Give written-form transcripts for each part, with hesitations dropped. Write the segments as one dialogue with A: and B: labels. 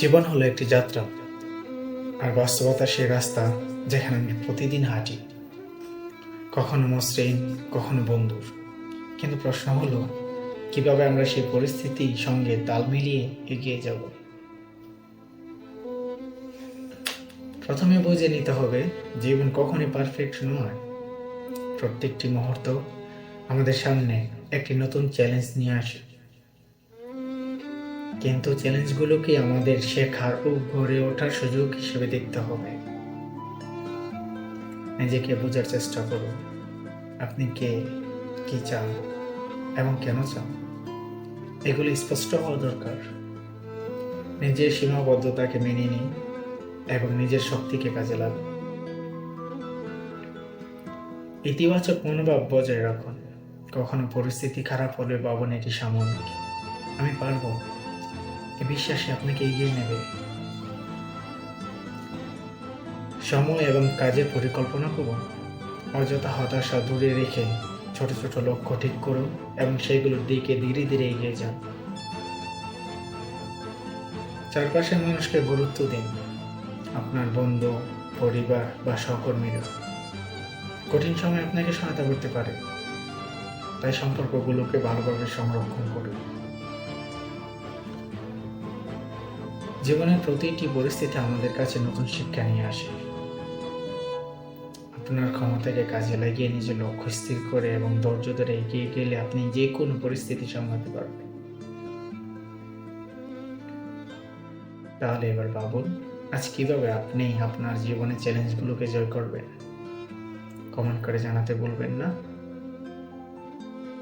A: জীবন হলো একটি যাত্রা, আর বাস্তবতা সেই রাস্তা যেখানে আমি প্রতিদিন হাঁটি, কখনো মসৃণ, কখনো বন্ধুর। কিন্তু প্রশ্ন হলো, কিভাবে আমরা সেই পরিস্থিতির সঙ্গে তাল মিলিয়ে এগিয়ে যাব। প্রথমে বুঝে নিতে হবে, জীবন কখনই পারফেক্ট নয়। প্রত্যেকটি মুহূর্ত আমাদের সামনে একটি নতুন চ্যালেঞ্জ নিয়ে আসে, কিন্তু চ্যালেঞ্জগুলোকে আমাদের শেখার ও গড়ে ওঠার সুযোগ হিসেবে দেখতে হবে। নিজেকে বোঝার চেষ্টা করুন, আপনি কে, কি চান এবং কেন চান, এগুলি স্পষ্ট হওয়া দরকার। নিজের সীমাবদ্ধতাকে মেনে নিন এবং নিজের শক্তিকে কাজে লাগান। ইতিবাচক মনোভাব বজায় রাখুন। কখনো পরিস্থিতি খারাপ হলে ভাবুন এটি সাময়িক, আমি পারবো। এই বিশ্বাসে আপনাকে এগিয়ে নেবে। সময় এবং কাজের পরিকল্পনা করুন। অযথা হতাশা দূরে রেখে ছোট ছোট লক্ষ্য ঠিক করুন এবং সেইগুলোর দিকে ধীরে ধীরে এগিয়ে যান। চারপাশের মানুষকে গুরুত্ব দিন, আপনার বন্ধু, পরিবার বা সহকর্মীরা কঠিন সময় আপনাকে সহায়তা করতে পারে, তাই সম্পর্কগুলোকে ভালোভাবে সংরক্ষণ করুন। জীবনের প্রতিটি পরিস্থিতি আমাদের কাছে নতুন শিক্ষা নিয়ে আসে। আপনার ক্ষমতাকে কাজে লাগিয়ে নিজের লক্ষ্য স্থির করে এবং ধৈর্য ধরে এগিয়ে গেলে আপনি যে কোনো পরিস্থিতি সামলাতে পারবেন। তাহলে এবার ভাবুন, আজ কিভাবে আপনি আপনার জীবনের চ্যালেঞ্জগুলোকে জয় করবেন। কমেন্ট করে জানাতে ভুলবেন না।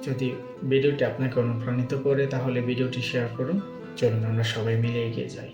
A: যদি ভিডিওটি আপনাকে অনুপ্রাণিত করে তাহলে ভিডিওটি শেয়ার করুন। চলুন আমরা সবাই মিলে এগিয়ে যাই।